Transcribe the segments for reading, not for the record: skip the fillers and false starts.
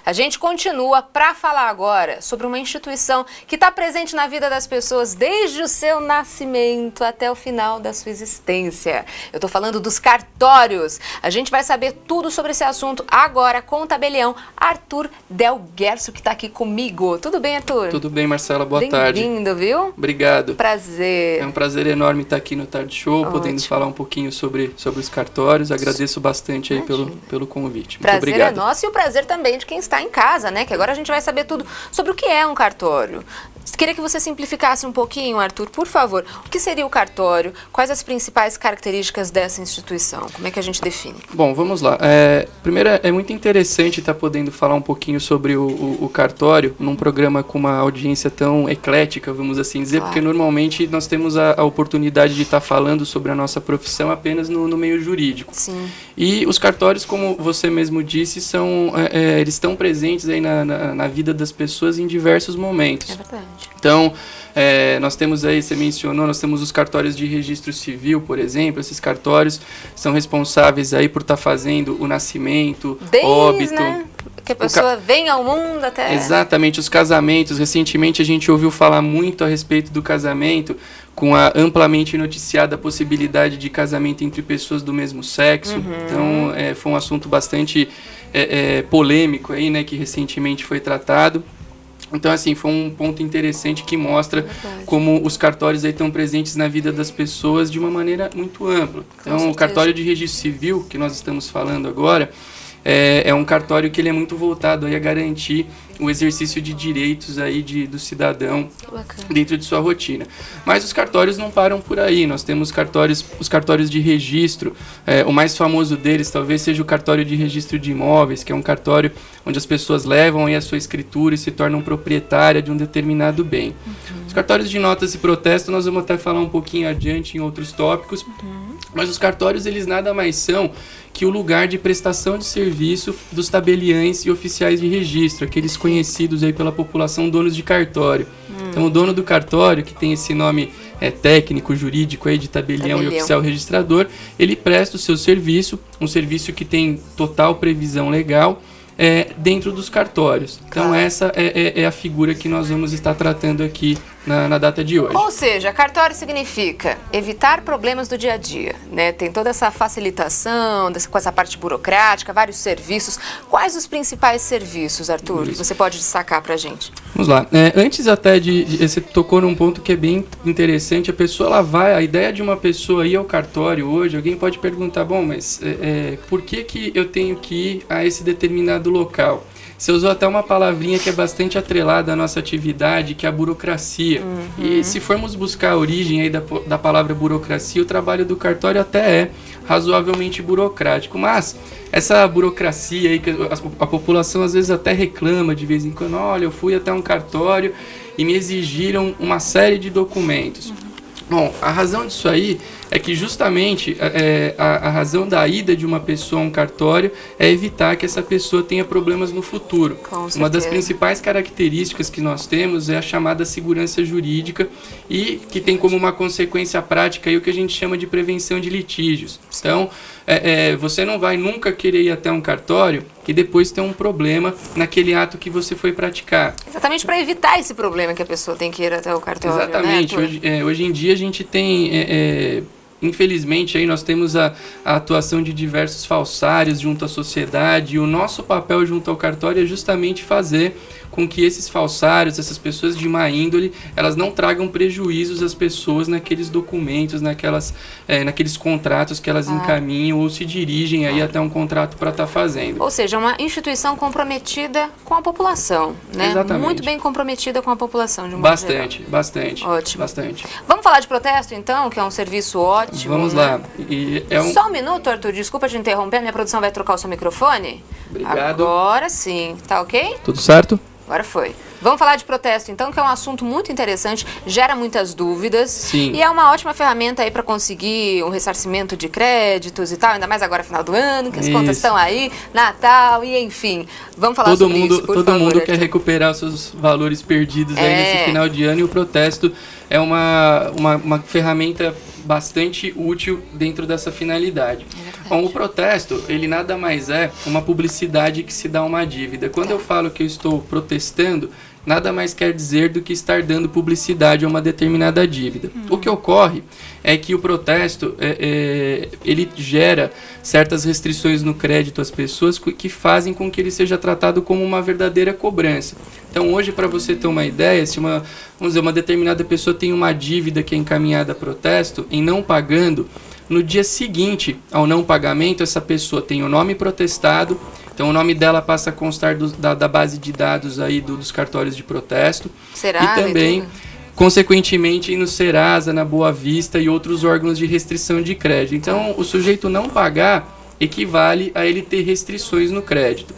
A gente continua para falar agora sobre uma instituição que está presente na vida das pessoas desde o seu nascimento até o final da sua existência. Eu estou falando dos cartórios. A gente vai saber tudo sobre esse assunto agora com o tabelião Arthur Del Guercio, que está aqui comigo. Tudo bem, Arthur? Tudo bem, Marcela. Boa tarde. Bem-vindo, viu? Obrigado. Prazer. É um prazer enorme estar aqui no Tarde Show, podendo falar um pouquinho sobre os cartórios. Agradeço bastante aí pelo convite. Muito prazer obrigado. É nosso e o prazer também de quem está em casa, né? Que agora a gente vai saber tudo sobre o que é um cartório. Queria que você simplificasse um pouquinho, Arthur, por favor. O que seria o cartório? Quais as principais características dessa instituição? Como é que a gente define? Bom, vamos lá. Primeiro, é muito interessante estar podendo falar um pouquinho sobre o cartório num programa com uma audiência tão eclética, vamos assim dizer, porque normalmente nós temos a oportunidade de estar falando sobre a nossa profissão apenas no meio jurídico. Sim. E os cartórios, como você mesmo disse, eles estão presentes aí na vida das pessoas em diversos momentos. É verdade. Então, nós temos aí, você mencionou, nós temos os cartórios de registro civil, por exemplo. Esses cartórios são responsáveis aí por estar fazendo o nascimento, óbito. Né? Que a pessoa vem ao mundo até... Exatamente, os casamentos. Recentemente a gente ouviu falar muito a respeito do casamento, com a amplamente noticiada possibilidade de casamento entre pessoas do mesmo sexo. Então, foi um assunto bastante polêmico aí, né, que recentemente foi tratado. Então, assim, foi um ponto interessante que mostra como os cartórios aí estão presentes na vida das pessoas de uma maneira muito ampla. Então, o cartório de registro civil, que nós estamos falando agora, é um cartório que ele é muito voltado aí a garantir o exercício de direitos aí do cidadão dentro de sua rotina. Mas os cartórios não param por aí. Nós temos os cartórios de registro. O mais famoso deles talvez seja o cartório de registro de imóveis, que é um cartório onde as pessoas levam aí a sua escritura e se tornam proprietária de um determinado bem. Os cartórios de notas e protesto nós vamos até falar um pouquinho adiante em outros tópicos. Mas os cartórios, eles nada mais são que o lugar de prestação de serviço dos tabeliães e oficiais de registro, aqueles conhecidos aí pela população donos de cartório. Então, o dono do cartório, que tem esse nome técnico, jurídico aí de tabelião e oficial registrador, ele presta o seu serviço, um serviço que tem total previsão legal, dentro dos cartórios. Então, essa é a figura que nós vamos estar tratando aqui na data de hoje. Ou seja, cartório significa evitar problemas do dia a dia, né? Tem toda essa facilitação, com essa parte burocrática, vários serviços. Quais os principais serviços, Arthur, que você pode destacar pra gente? Vamos lá. Antes até você tocou num ponto que é bem interessante. A ideia de uma pessoa ir ao cartório hoje, alguém pode perguntar, bom, mas por que eu tenho que ir a esse determinado local? Você usou até uma palavrinha que é bastante atrelada à nossa atividade, que é a burocracia. E se formos buscar a origem aí da palavra burocracia, o trabalho do cartório até é razoavelmente burocrático. Mas essa burocracia aí, que a população às vezes até reclama de vez em quando, olha, eu fui até um cartório e me exigiram uma série de documentos. Bom, a razão disso aí é que justamente a razão da ida de uma pessoa a um cartório é evitar que essa pessoa tenha problemas no futuro. Uma das principais características que nós temos é a chamada segurança jurídica e que tem como uma consequência prática aí o que a gente chama de prevenção de litígios. Então, você não vai nunca querer ir até um cartório que depois tem um problema naquele ato que você foi praticar. Exatamente para evitar esse problema que a pessoa tem que ir até o cartório. Exatamente. Né, hoje em dia a gente tem... Infelizmente, aí nós temos a atuação de diversos falsários junto à sociedade e o nosso papel junto ao cartório é justamente fazer com que esses falsários, essas pessoas de má índole, elas não tragam prejuízos às pessoas naqueles documentos, naqueles contratos que elas encaminham ou se dirigem aí até um contrato para estar fazendo. Ou seja, uma instituição comprometida com a população, né? Exatamente. Muito bem comprometida com a população de um Bastante. Ótimo. Bastante. Vamos falar de protesto, então, que é um serviço ótimo. Vamos lá. Só um minuto, Arthur, desculpa te interromper, minha produção vai trocar o seu microfone? Obrigado. Agora sim, tá ok? Tudo certo? Agora foi. Vamos falar de protesto, então, que é um assunto muito interessante, gera muitas dúvidas. Sim. E é uma ótima ferramenta aí para conseguir um ressarcimento de créditos e tal, ainda mais agora final do ano, que as contas estão aí, Natal e enfim. Vamos falar sobre isso, por favor. Todo mundo quer recuperar os seus valores perdidos aí nesse final de ano e o protesto é uma ferramenta bastante útil dentro dessa finalidade. Bom, o protesto, ele nada mais é uma publicidade que se dá a uma dívida. Quando eu falo que eu estou protestando, nada mais quer dizer do que estar dando publicidade a uma determinada dívida. O que ocorre é que o protesto, ele gera certas restrições no crédito às pessoas que fazem com que ele seja tratado como uma verdadeira cobrança. Então, hoje, para você ter uma ideia, se vamos dizer, uma determinada pessoa tem uma dívida que é encaminhada a protesto, em não pagando, no dia seguinte ao não pagamento, essa pessoa tem o nome protestado, então o nome dela passa a constar da base de dados aí dos cartórios de protesto. Serasa e também, consequentemente, no Serasa, na Boa Vista e outros órgãos de restrição de crédito. Então, o sujeito não pagar equivale a ele ter restrições no crédito.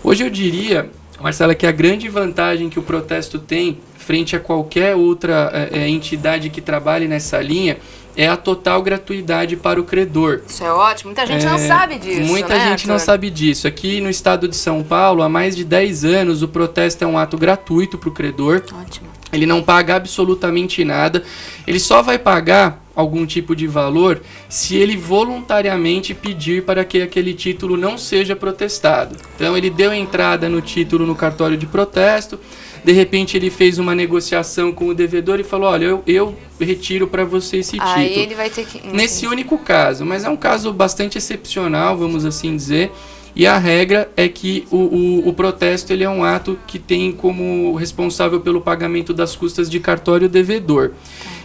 Hoje eu diria, Marcela, que a grande vantagem que o protesto tem frente a qualquer outra entidade que trabalhe nessa linha é a total gratuidade para o credor. Isso é ótimo. Muita gente não sabe disso, Muita gente não sabe disso. Aqui no estado de São Paulo, há mais de 10 anos, o protesto é um ato gratuito para o credor. Ótimo. Ele não paga absolutamente nada. Ele só vai pagar algum tipo de valor se ele voluntariamente pedir para que aquele título não seja protestado. Então, ele deu entrada no título no cartório de protesto. De repente ele fez uma negociação com o devedor e falou, olha, eu retiro para você esse título. Aí ele vai ter que... Nesse único caso, mas é um caso bastante excepcional, vamos assim dizer, e a regra é que o protesto ele é um ato que tem como responsável pelo pagamento das custas de cartório o devedor.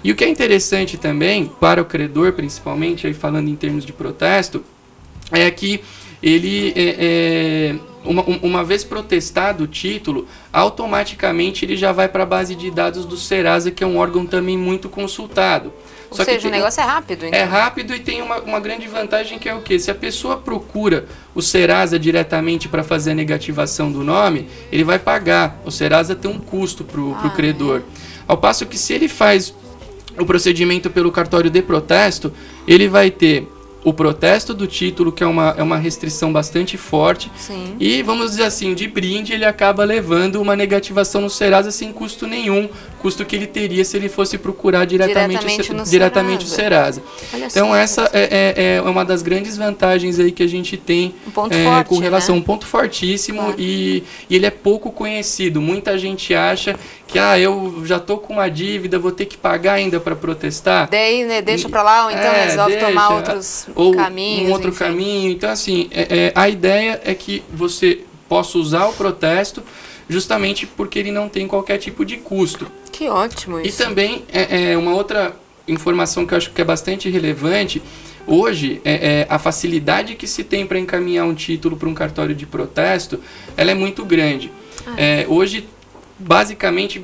E o que é interessante também, para o credor principalmente, aí falando em termos de protesto, é que ele... Uma vez protestado o título, automaticamente ele já vai para a base de dados do Serasa, que é um órgão também muito consultado. Ou seja, o negócio é rápido, então. É rápido e tem uma grande vantagem que é o quê? Se a pessoa procura o Serasa diretamente para fazer a negativação do nome, ele vai pagar. O Serasa tem um custo para o credor. Ao passo que se ele faz o procedimento pelo cartório de protesto, ele vai ter o protesto do título, que é uma restrição bastante forte. Sim. E, vamos dizer assim, de brinde, ele acaba levando uma negativação no Serasa sem custo nenhum, custo que ele teria se ele fosse procurar diretamente o Serasa. Então, essa é uma das grandes vantagens aí que a gente tem com relação a um ponto fortíssimo, claro. E ele é pouco conhecido. Muita gente acha que eu já estou com uma dívida, vou ter que pagar ainda para protestar. Daí, né, deixa para lá, ou então resolve tomar outros caminhos. Um outro caminho. Então, assim, a ideia é que você possa usar o protesto justamente porque ele não tem qualquer tipo de custo. Que ótimo isso. E também, uma outra informação que eu acho que é bastante relevante, hoje, a facilidade que se tem para encaminhar um título para um cartório de protesto, ela é muito grande. Hoje, basicamente,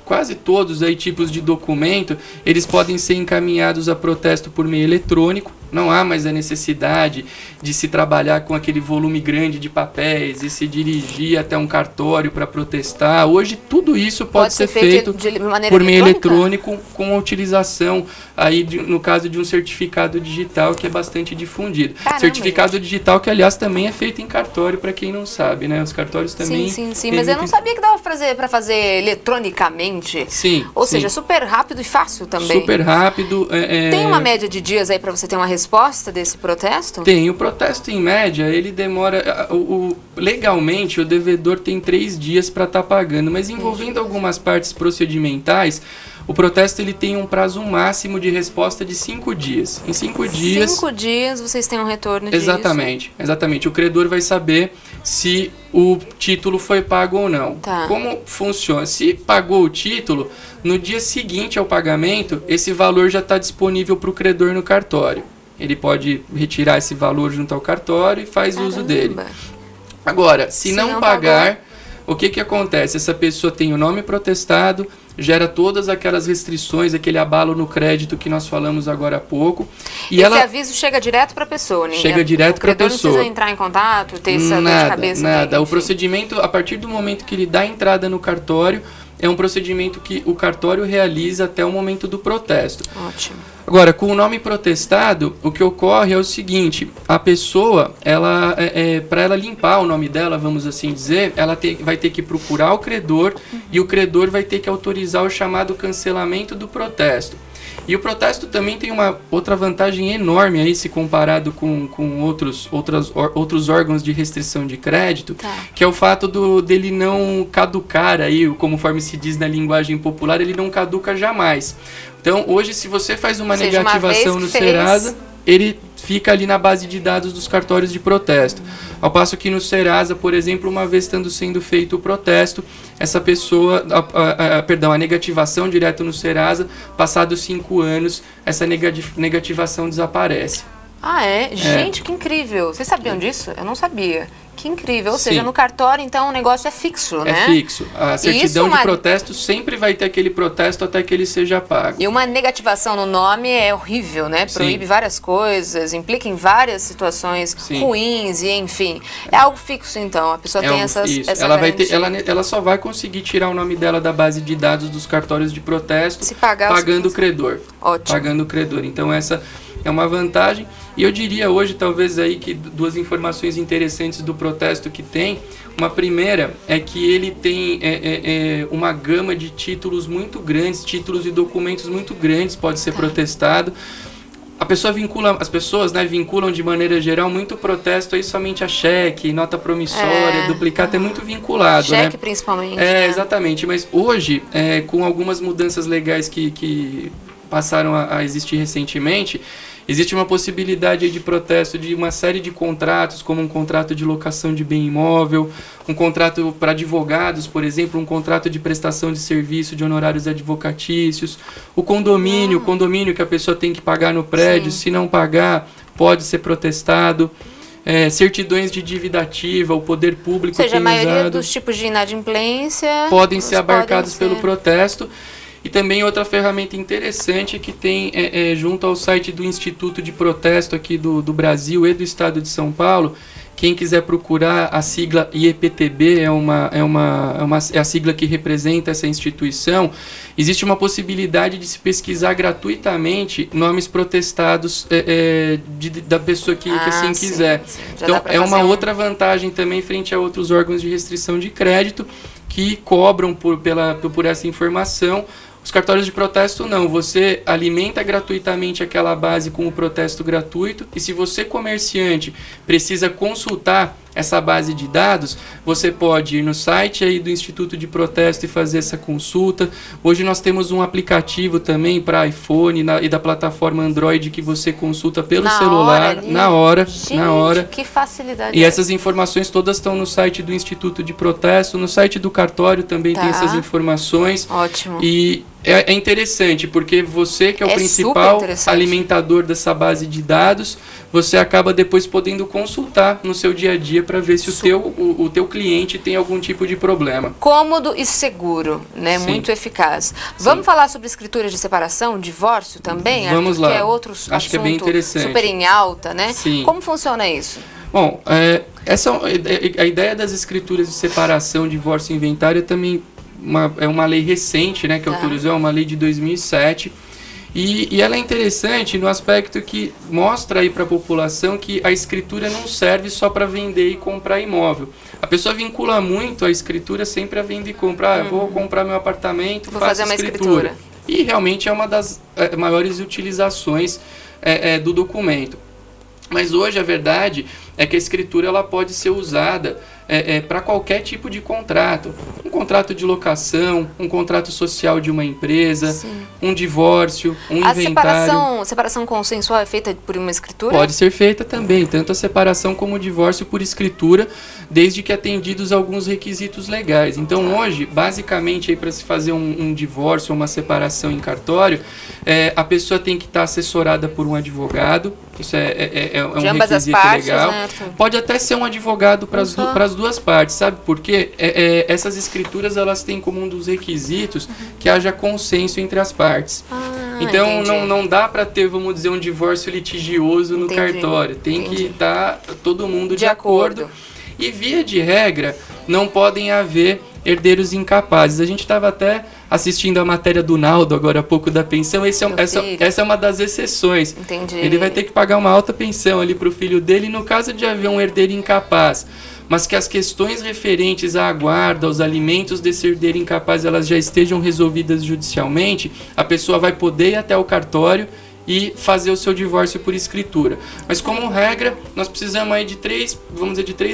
quase todos aí tipos de documento, eles podem ser encaminhados a protesto por meio eletrônico. Não há mais a necessidade de se trabalhar com aquele volume grande de papéis e se dirigir até um cartório para protestar. Hoje tudo isso pode ser feito por meio eletrônico com a utilização aí no caso de um certificado digital que é bastante difundido. Caramba, certificado digital que, aliás, também é feito em cartório, para quem não sabe, né? Os cartórios também... Sim, mas eu não sabia que dava para fazer eletronicamente. Sim. Ou seja, super rápido e fácil também. Super rápido. Tem uma média de dias aí para você ter uma resposta desse protesto? Tem. O protesto, em média, ele demora... legalmente, o devedor tem 3 dias para estar pagando, mas envolvendo algumas partes procedimentais, o protesto ele tem um prazo máximo de resposta de 5 dias. Em 5 dias... 5 dias vocês têm um retorno Exatamente. O credor vai saber se o título foi pago ou não. Tá. Como funciona? Se pagou o título, no dia seguinte ao pagamento, esse valor já está disponível para o credor no cartório. Ele pode retirar esse valor junto ao cartório e faz uso dele. Agora, se não pagar, o que acontece? Essa pessoa tem o nome protestado, gera todas aquelas restrições, aquele abalo no crédito que nós falamos agora há pouco. E esse aviso chega direto para a pessoa, né? Chega direto para a pessoa. Não precisa entrar em contato, ter essa dor de cabeça. Nada. O procedimento, a partir do momento que ele dá entrada no cartório, é um procedimento que o cartório realiza até o momento do protesto. Ótimo. Agora, com o nome protestado, o que ocorre é o seguinte: a pessoa, para ela limpar o nome dela, vamos assim dizer, ela vai ter que procurar o credor e o credor vai ter que autorizar o chamado cancelamento do protesto. E o protesto também tem uma outra vantagem enorme aí, se comparado com outros órgãos de restrição de crédito, que é o fato dele não caducar aí, conforme se diz na linguagem popular, ele não caduca jamais. Então, hoje, se você faz uma negativação no Serasa, ele fica ali na base de dados dos cartórios de protesto. Ao passo que no Serasa, por exemplo, uma vez sendo feito o protesto, essa pessoa, a negativação direto no Serasa, passados 5 anos, essa negativação desaparece. Ah, é? Gente, que incrível. Vocês sabiam disso? Eu não sabia. Que incrível. Ou Sim. seja, no cartório, então, o negócio é fixo, né? É fixo. A certidão de protesto sempre vai ter aquele protesto até que ele seja pago. E uma negativação no nome é horrível, né? Proíbe várias coisas, implica em várias situações ruins e, enfim. É algo fixo, então. A pessoa tem essa ela só vai conseguir tirar o nome dela da base de dados dos cartórios de protesto pagando o credor. Ótimo. Pagando o credor. Então, essa é uma vantagem. E eu diria hoje, talvez, aí que 2 informações interessantes do protesto que tem. Uma primeira é que ele tem uma gama de títulos muito grandes, títulos e documentos muito grandes, pode ser protestado. As pessoas vinculam de maneira geral muito protesto aí somente a cheque, nota promissória, duplicata, é muito vinculado, cheque, principalmente. Exatamente, mas hoje, com algumas mudanças legais que passaram a existir recentemente, existe uma possibilidade aí de protesto de uma série de contratos, como um contrato de locação de bem imóvel, um contrato para advogados, por exemplo, um contrato de prestação de serviço de honorários advocatícios, o condomínio que a pessoa tem que pagar no prédio, se não pagar, pode ser protestado. Certidões de dívida ativa, o poder público tem usado. Ou seja, a maioria dos tipos de inadimplência podem ser abarcados pelo protesto. E também outra ferramenta interessante que tem junto ao site do Instituto de Protesto aqui do Brasil e do Estado de São Paulo. Quem quiser procurar, a sigla IEPTB é a sigla que representa essa instituição. Existe uma possibilidade de se pesquisar gratuitamente nomes protestados da pessoa que assim quiser. Então, é uma outra vantagem também frente a outros órgãos de restrição de crédito que cobram por essa informação. Os cartórios de protesto não, você alimenta gratuitamente aquela base com o protesto gratuito e se você, comerciante, precisa consultar essa base de dados, você pode ir no site aí do Instituto de Protesto e fazer essa consulta. Hoje nós temos um aplicativo também para iPhone e da plataforma Android que você consulta pelo celular, na hora. Que facilidade. E essas informações todas estão no site do Instituto de Protesto, no site do cartório também tem essas informações. Ótimo. E é interessante, porque você que é o principal alimentador dessa base de dados, você acaba depois podendo consultar no seu dia a dia para ver se o teu cliente tem algum tipo de problema. Cômodo e seguro, né? Muito eficaz. Vamos falar sobre escritura de separação, divórcio também? Vamos lá. Que é outro assunto que é bem interessante. Super em alta, né? Sim. Como funciona isso? Bom, a ideia das escrituras de separação, divórcio e inventário também é uma lei recente, né, que autorizou, é uma lei de 2007. E ela é interessante no aspecto que mostra aí para a população que a escritura não serve só para vender e comprar imóvel. A pessoa vincula muito a escritura sempre a venda e compra. Vou comprar meu apartamento, faço uma escritura. E realmente é uma das maiores utilizações do documento. Mas hoje a verdade é que a escritura ela pode ser usada para qualquer tipo de contrato. Um contrato de locação, um contrato social de uma empresa, um divórcio, um inventário. A separação consensual é feita por uma escritura? Pode ser feita também, tanto a separação como o divórcio por escritura, desde que atendidos alguns requisitos legais. Então hoje, basicamente, para se fazer um divórcio ou uma separação em cartório, a pessoa tem que estar assessorada por um advogado. Isso é um requisito legal. Né? Pode até ser um advogado para as duas partes, sabe? Porque essas escrituras elas têm como um dos requisitos que haja consenso entre as partes. Então não dá para ter, vamos dizer, um divórcio litigioso no cartório. Tem que estar todo mundo de acordo. E via de regra, não podem haver herdeiros incapazes. A gente estava até assistindo a matéria do Naldo agora há pouco da pensão. Essa é uma das exceções. Entendi. Ele vai ter que pagar uma alta pensão ali para o filho dele no caso de haver um herdeiro incapaz. mas que as questões referentes à guarda, aos alimentos desse herdeiro incapaz, elas já estejam resolvidas judicialmente, a pessoa vai poder ir até o cartório e fazer o seu divórcio por escritura. Mas como regra, nós precisamos aí de três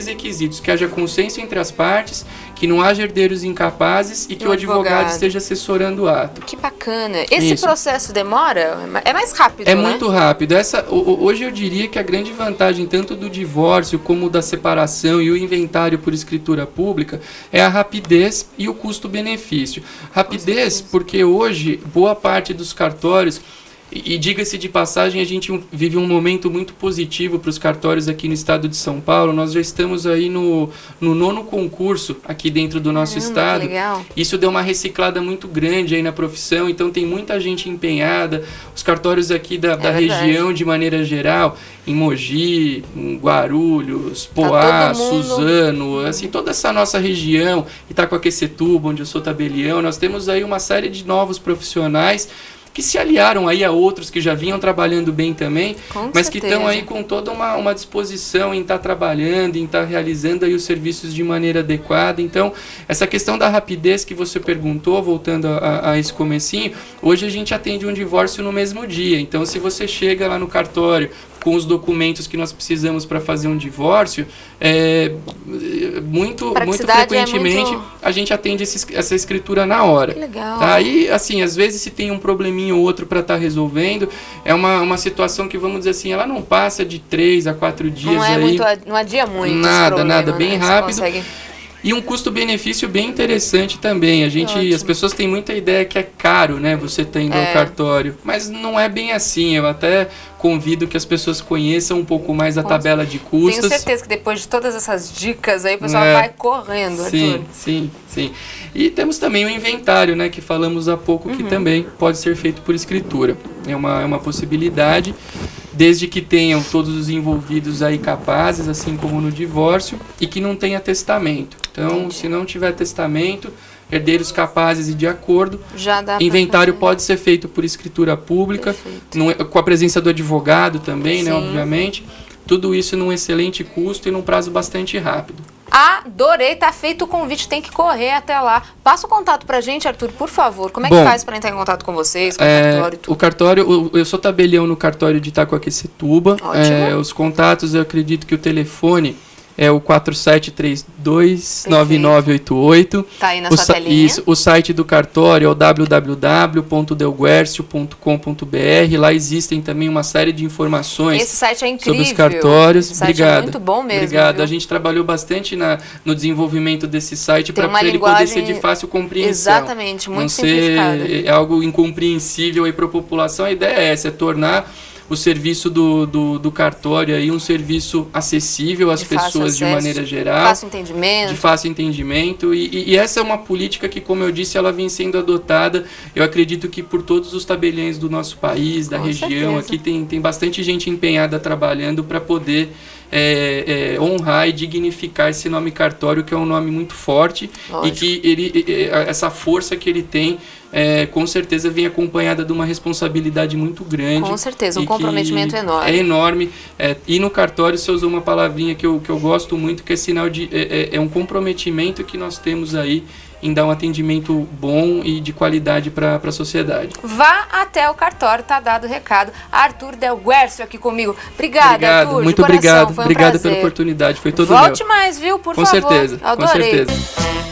requisitos: que haja consenso entre as partes, que não haja herdeiros incapazes e que o advogado esteja assessorando o ato. Que bacana. Esse processo demora? É mais rápido, né? Muito rápido. Hoje eu diria que a grande vantagem tanto do divórcio como da separação e o inventário por escritura pública é a rapidez e o custo-benefício. Rapidez porque hoje boa parte dos cartórios, e diga-se de passagem, a gente vive um momento muito positivo para os cartórios aqui no estado de São Paulo. Nós já estamos aí no 9º concurso aqui dentro do nosso estado. Legal. Isso deu uma reciclada muito grande aí na profissão, então tem muita gente empenhada. Os cartórios aqui da região, de maneira geral, em Mogi, em Guarulhos, Poá, Suzano, assim, toda essa nossa região, Itacoaquecetuba, onde eu sou tabelião, nós temos aí uma série de novos profissionais que se aliaram aí a outros que já vinham trabalhando bem também, mas que estão aí com toda uma disposição em estar trabalhando, em estar realizando aí os serviços de maneira adequada. Então, essa questão da rapidez que você perguntou, voltando a esse comecinho, hoje a gente atende um divórcio no mesmo dia. Então, se você chega lá no cartório com os documentos que nós precisamos para fazer um divórcio, muito frequentemente a gente atende essa escritura na hora. Que legal. Aí, assim, às vezes se tem um probleminha ou outro para estar resolvendo, é uma situação que, vamos dizer assim, ela não passa de 3 a 4 dias. Não adia muito. Nada, bem rápido. E um custo-benefício bem interessante também. As pessoas têm muita ideia que é caro, né, você estar indo ao cartório, mas não é bem assim. Eu até convido que as pessoas conheçam um pouco mais a tabela de custos. Tenho certeza que depois de todas essas dicas aí, o pessoal vai correndo, Arthur. Sim. E temos também o inventário, né, que falamos há pouco, que também pode ser feito por escritura. É uma possibilidade, desde que tenham todos os envolvidos aí capazes, assim como no divórcio, e que não tenha testamento. Então, se não tiver testamento, herdeiros capazes e de acordo, inventário pode ser feito por escritura pública, com a presença do advogado também, né, obviamente. Tudo isso num excelente custo e num prazo bastante rápido. Adorei, tá feito o convite, tem que correr até lá. Passa o contato pra gente, Arthur, por favor. Como é que faz para entrar em contato com vocês, com o cartório e tudo? O cartório, eu sou tabelião no cartório de Itacoaquecetuba. Os contatos, eu acredito que o telefone é o 4732-9988. Tá aí na sua telinha. Isso, o site do cartório é o www.delguercio.com.br. Lá existem também uma série de informações. Esse site é incrível. Sobre os cartórios. Esse site é muito bom mesmo. Obrigado. A gente trabalhou bastante no desenvolvimento desse site para ele poder ser de fácil compreensão. Exatamente, muito simplificado. É algo incompreensível aí para a população. A ideia é essa, é tornar o serviço do cartório aí um serviço acessível às pessoas de maneira geral. De fácil entendimento. E essa é uma política que, como eu disse, ela vem sendo adotada, eu acredito que por todos os tabeliães do nosso país, da região. Aqui tem bastante gente empenhada trabalhando para poder honrar e dignificar esse nome cartório, que é um nome muito forte. Lógico. E que essa força que ele tem, com certeza vem acompanhada de uma responsabilidade muito grande. Com certeza, um comprometimento enorme. É enorme. E no cartório você usou uma palavrinha que eu gosto muito, que é sinal de... É um comprometimento que nós temos aí em dar um atendimento bom e de qualidade para a sociedade. Vá até o cartório, tá dado o recado. Arthur Delguercio aqui comigo. Obrigada, Arthur. Muito obrigado. Obrigado pela oportunidade. Foi todo meu. Volte mais, viu? Por favor. Com certeza. Adorei. Com certeza.